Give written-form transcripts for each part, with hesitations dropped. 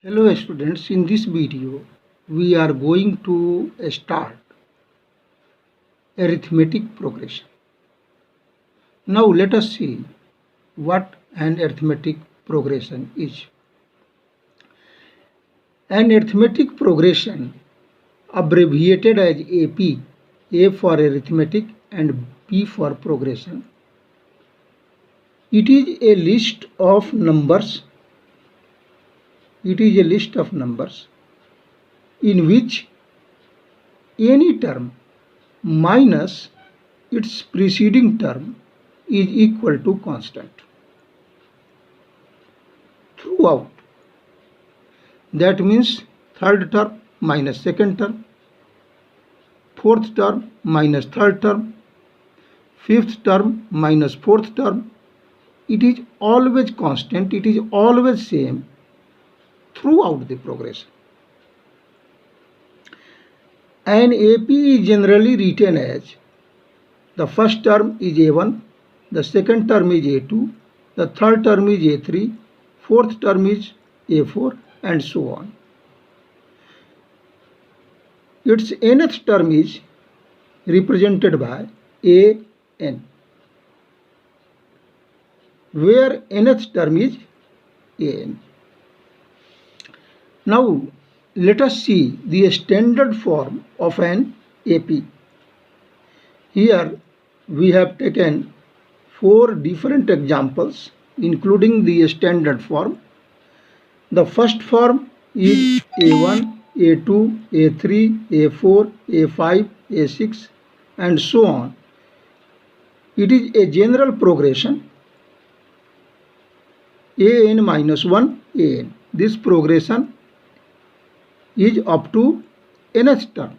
Hello students, in this video we are going to start arithmetic progression. Now let us see what an arithmetic progression is. An arithmetic progression, abbreviated as AP, A for arithmetic and P for progression. It is a list of numbers. It is a list of numbers in which any term minus its preceding term is equal to constant throughout. That means third term minus second term, fourth term minus third term, fifth term minus fourth term. It is always constant, it is always same throughout the progression. An AP is generally written as the first term is A1, the second term is A2, the third term is A3, fourth term is A4 and so on. Its nth term is represented by AN, where nth term is AN. Now let us see the standard form of an AP. Here we have taken 4 different examples including the standard form. The first form is A1, A2, A3, A4, A5, A6 and so on. It is a general progression AN minus 1 AN. This progression is up to nth term.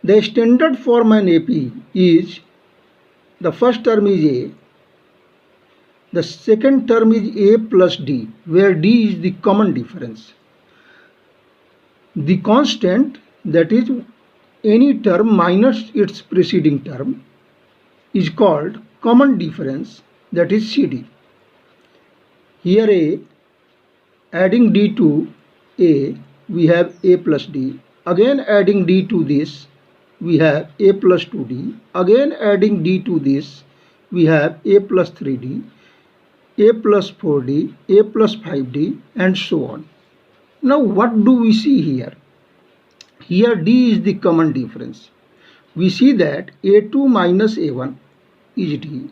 The standard form in AP is the first term is A, the second term is A plus D, where D is the common difference. The constant, that is any term minus its preceding term, is called common difference, that is CD. Here A, adding D to A, we have A plus D. Again adding D to this, we have A plus 2D. Again adding D to this, we have A plus 3D, A plus 4D, A plus 5D and so on. Now what do we see here? Here D is the common difference. We see that A2 minus A1 is D,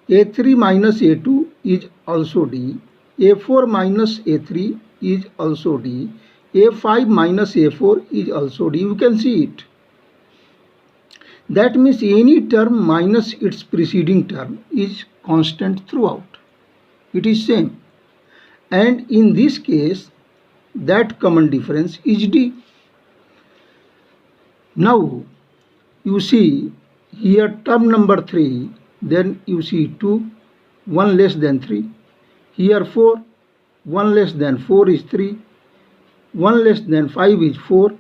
A3 minus A2 is also D, A4 minus A3 is also D, A5 minus A4 is also D. You can see it. That means any term minus its preceding term is constant throughout. It is same. And in this case, that common difference is D. Now, you see here term number 3, then you see 2, 1 less than 3. Here 4, 1 less than 4 is 3, 1 less than 5 is 4,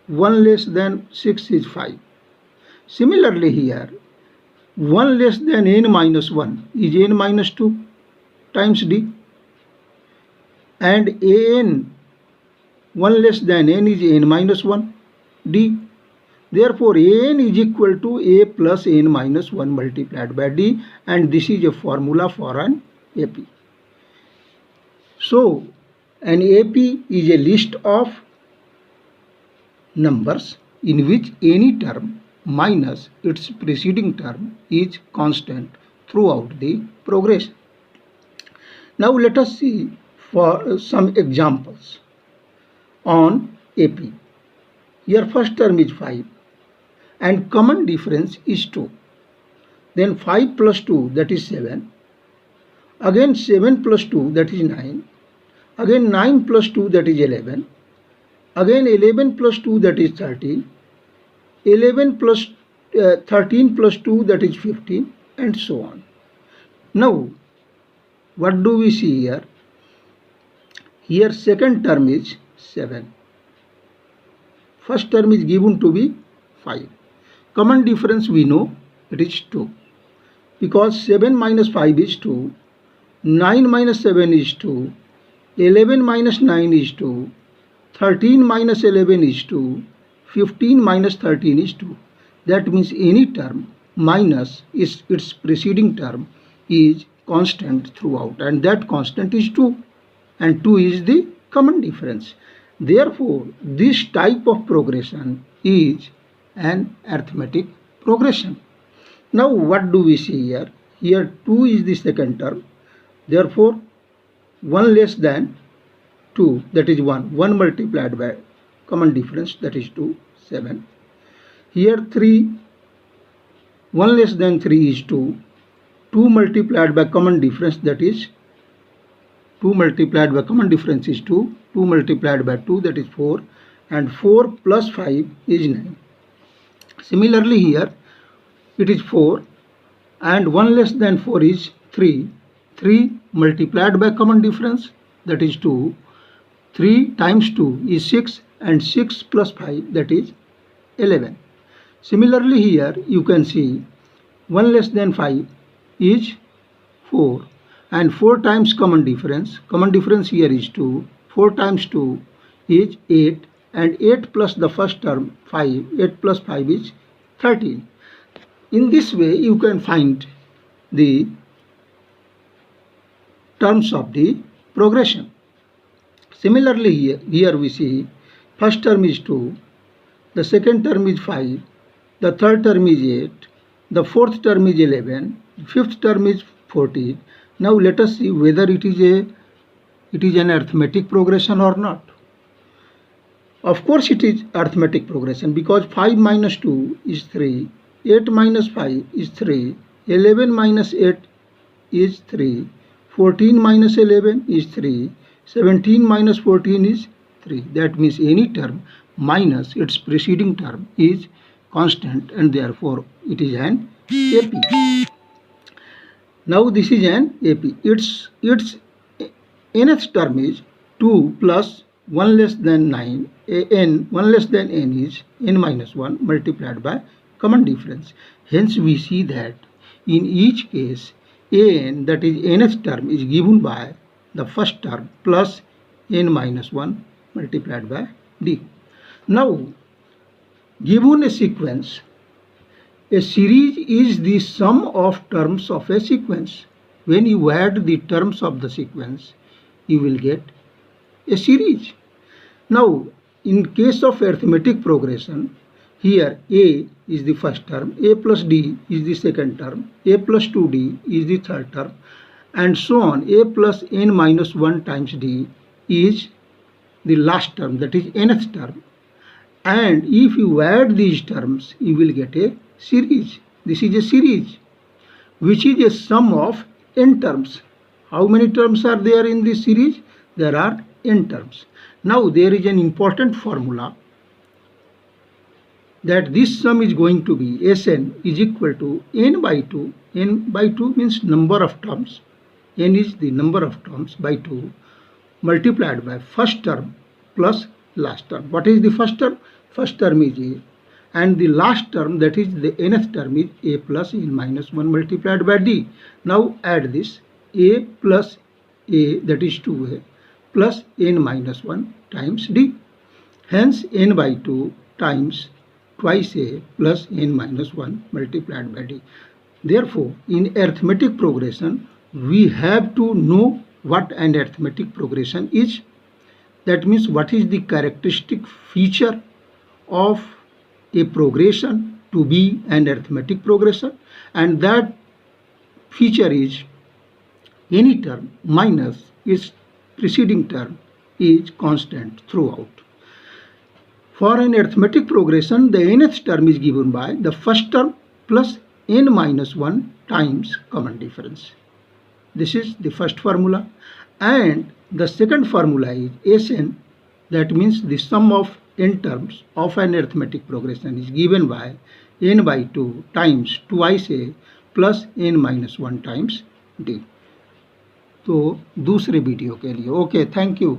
1 less than 6 is 5. Similarly here, 1 less than n minus 1 is n minus 2 times D, and an 1 less than n is n minus 1 D. Therefore, an is equal to a plus n minus 1 multiplied by D, and this is a formula for an AP. So, an AP is a list of numbers in which any term minus its preceding term is constant throughout the progression. Now let us see for some examples on AP. Here first term is 5 and common difference is 2. Then 5 plus 2, that is 7. Again 7 plus 2, that is 9. Again 9 plus 2, that is 11. Again 11 plus 2, that is 13. 11 plus 13 plus 2, that is 15 and so on. Now what do we see here? Here second term is 7. First term is given to be 5. Common difference we know it is 2. Because 7 minus 5 is 2, 9 minus 7 is 2, 11 minus 9 is 2, 13 minus 11 is 2, 15 minus 13 is 2. That means any term minus its preceding term is constant throughout, and that constant is 2, and 2 is the common difference. Therefore, this type of progression is an arithmetic progression. Now what do we see here? Here 2 is the second term. Therefore 1 less than 2, that is 1. 1 multiplied by common difference, that is 2, 7. Here 3, 1 less than 3 is 2. 2 multiplied by common difference, that is 2 multiplied by common difference is 2. 2 multiplied by 2, that is 4. And 4 plus 5 is 9. Similarly here it is 4, and 1 less than 4 is 3. 3 multiplied by common difference, that is 2. 3 times 2 is 6, and 6 plus 5, that is 11. Similarly here you can see 1 less than 5 is 4, and 4 times common difference here is 2. 4 times 2 is 8, and 8 plus the first term 5, 8 plus 5 is 13. In this way you can find the terms of the progression. Similarly here we see first term is 2, the second term is 5, the third term is 8, the fourth term is 11, fifth term is 14. Now let us see whether it is an arithmetic progression or not. Of course it is arithmetic progression, because 5 minus 2 is 3, 8 minus 5 is 3, 11 minus 8 is 3, 14 minus 11 is 3, 17 minus 14 is 3. That means any term minus its preceding term is constant, and therefore it is an AP. Now this is an AP. Its nth term is 2 plus 1 less than 9, 1 less than n is n minus 1 multiplied by common difference. Hence we see that in each case an, that is nth term, is given by the first term plus n minus 1 multiplied by d. Now given a sequence, a series is the sum of terms of a sequence. When you add the terms of the sequence, you will get a series. Now in case of arithmetic progression, here a is the first term, a plus d is the second term, a plus 2d is the third term, and so on. A plus n minus 1 times d is the last term, that is nth term. And if you add these terms, you will get a series. This is a series which is a sum of n terms. How many terms are there in this series? There are n terms. Now there is an important formula that this sum is going to be Sn is equal to n by 2. N by 2 means number of terms. N is the number of terms by 2 multiplied by first term plus last term. What is the first term? First term is a, and the last term, that is the nth term, is a plus n minus 1 multiplied by d. Now add this, a plus a, that is 2a, plus n minus 1 times d. Hence n by 2 times twice a plus n minus 1 multiplied by d. Therefore, in arithmetic progression, we have to know what an arithmetic progression is. That means what is the characteristic feature of a progression to be an arithmetic progression, and that feature is any term minus its preceding term is constant throughout. For an arithmetic progression, the nth term is given by the first term plus n minus 1 times common difference. This is the first formula. And the second formula is Sn, that means the sum of n terms of an arithmetic progression is given by n by 2 times twice a plus n minus 1 times d. तो दूसरे video के लिए okay, thank you.